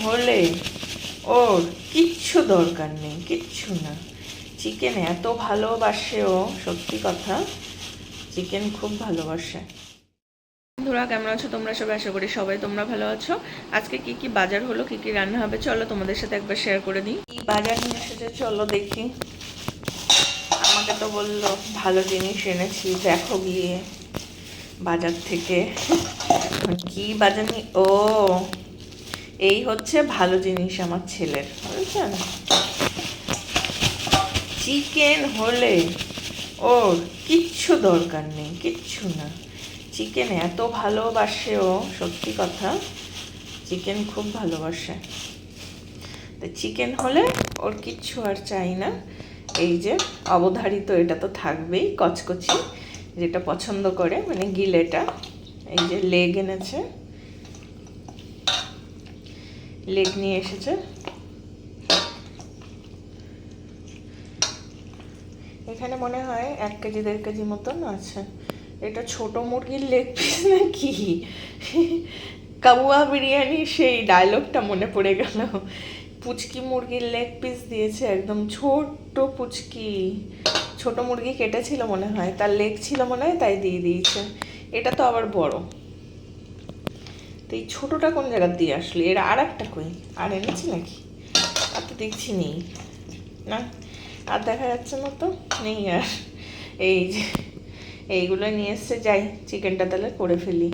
হলে ওর কিচ্ছু দরকার নেই, কিচ্ছু না। চিকেন এত ভালোবাসে ও, সত্যি কথা, চিকেন খুব ভালোবাসে। বন্ধুরা কেমন আছো তোমরা সবাই? আশা করি সবাই তোমরা ভালো আছো। আজকে কি কি বাজার হলো, কি কি রান্না হবে, চলো তোমাদের সাথে একবার শেয়ার করে দিই। কি বাজার নিয়ে এসেছে চলো দেখি। আমাকে তো বললো ভালো জিনিস এনেছি, দেখো গিয়ে বাজার থেকে কি বাজার নিয়ে। ও এই হচ্ছে ভালো জিনিস আমার ছেলের, বুঝছেন? চিকেন হলে ওর কিচ্ছু দরকার নেই, কিচ্ছু না। চিকেন এত ভালোবাসে ও, সত্যি কথা, চিকেন খুব ভালোবাসে। তো চিকেন হলে ওর কিচ্ছু আর চাই না। এই যে অবধারিত এটা তো থাকবেই, কচকচি যেটা পছন্দ করে, মানে গিলেটা। এই যে লেগ এনেছে, লেগ নিয়ে এসেছে। এখানে মনে হয় 1 কেজি 1.5 কেজি মতন আছে। এটা ছোট মুরগির লেগ পিস নাকি? কাবুয়া বিরিয়ানি সেই ডায়লগটা মনে পড়ে গেল। পুচকি মুরগির লেগ পিস দিয়েছে, একদম ছোট্ট পুচকি। ছোট মুরগি কেটেছিল মনে হয়, তার লেগ ছিল মনে হয়, তাই দিয়ে দিয়েছে। এটা তো আবার বড়। তো এই ছোটোটা কোন জায়গার দিয়ে আসলে? এর আর একটা কই? আর এনেছি নাকি? আর তো দেখছি নেই না, আর দেখা যাচ্ছে না তো, নেই আর। এই যে এইগুলো নিয়ে এসছে, যাই চিকেনটা তাহলে করে ফেলি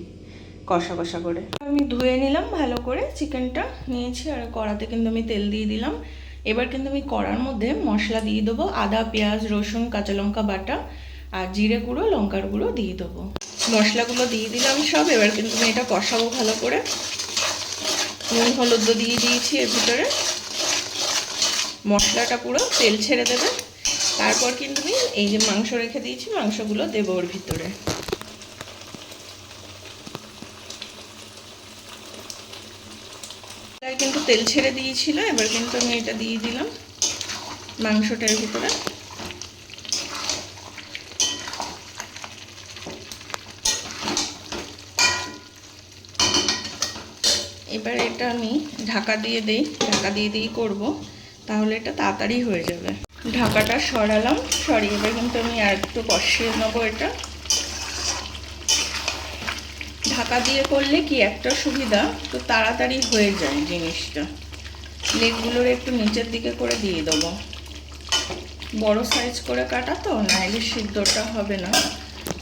কষা কষা করে। আমি ধুয়ে নিলাম ভালো করে, চিকেনটা নিয়েছি, আর কড়াতে কিন্তু আমি তেল দিয়ে দিলাম। এবার কিন্তু আমি কড়ার মধ্যে মশলা দিয়ে দেবো, আদা পেঁয়াজ রসুন কাঁচা লঙ্কা বাটা আর জিরে গুঁড়ো লঙ্কার গুঁড়ো দিয়ে দেবো। মশলাগুলো দিয়ে দিলাম সব। এবার কিন্তু আমি এটা কষাবো ভালো করে। নুন হলুদ দিয়ে দিয়েছি এর ভিতরে। মশলাটা পুরো তেল ছেড়ে দেবে। তারপর কিন্তু আমি এই যে মাংস রেখে দিয়েছি, মাংসগুলো দেবো ওর ভিতরে। কিন্তু তেল ছেড়ে দিয়েছিল, এবার কিন্তু আমি এটা দিয়ে দিলাম মাংসটার ভিতরে। এবার এটা আমি ঢাকা দিয়ে দিই করবো, তাহলে এটা তাড়াতাড়ি হয়ে যাবে। ঢাকাটা সরালাম, সরিয়ে এবার কিন্তু আমি আর একটু কষিয়ে নেবো এটা। ঢাকা দিয়ে করলে কি একটা সুবিধা, তো তাড়াতাড়ি হয়ে যায় জিনিসটা। লেগগুলোর একটু নিচের দিকে করে দিয়ে দেবো, বড় সাইজ করে কাটা তো, নাইলে সিদ্ধটা হবে না।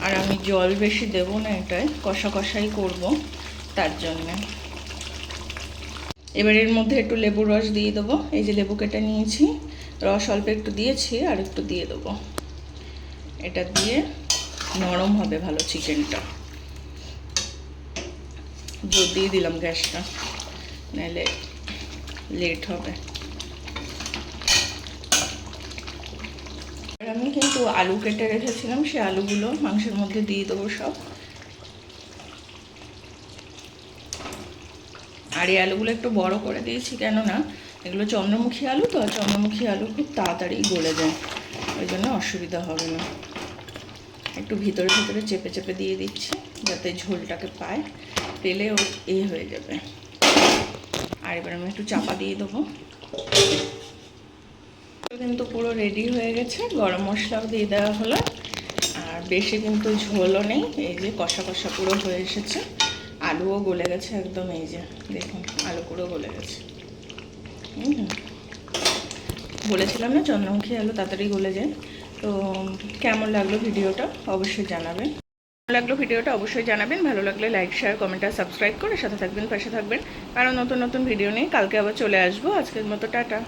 আর আমি জল বেশি দেবো না, এটাই কষা কষাই করব, তার জন্যে। এবার এর মধ্যে একটু লেবুর রস দিয়ে দেবো। এই যে লেবু কেটে নিয়েছি, রস অল্প একটু দিয়েছি, আর একটু দিয়ে দেবো। এটা দিয়ে নরম হবে ভালো চিকেনটা। জোর দিয়ে দিলাম গ্যাসটা, নাহলে লেট হবে। আমি কিন্তু আলু কেটে রেখেছিলাম, সেই আলুগুলো মাংসের মধ্যে দিয়ে দেবো সব। আর এই আলুগুলো একটু বড় করে দিয়েছি, কেননা এগুলো চন্দ্রমুখী আলু তো, চন্দ্রমুখী আলু খুব তাড়াতাড়ি গলে যায়, ওই জন্য অসুবিধা হবে না। একটু ভিতরে ভিতরে চেপে চেপে দিয়ে দিচ্ছি, যাতে ঝোলটাকে পায়, পেলে ও হয়ে যাবে। আর এবার আমি একটু চাপা দিয়ে দেবো। কিন্তু পুরো রেডি হয়ে গেছে, গরম মশলাও দিয়ে দেওয়া হলো, আর বেশি কিন্তু ঝোলও নেই। এই যে কষা কষা পুরো হয়ে এসেছে, আলুও গলে গেছে একদম। এই যে দেখুন আলু পুরো গলে গেছে। বলেছিলাম না চন্দ্রমুখী আলু তাড়াতাড়ি গলে যায়। তো কেমন লাগলো ভিডিওটা অবশ্যই জানাবেন। ভালো লাগলে লাইক শেয়ার কমেন্ট আর সাবস্ক্রাইব করে সাথে থাকবেন, পাশে থাকবেন। কারণ নতুন নতুন ভিডিও নিয়ে কালকে আবার চলে আসবো। আজকের মতো টাটা।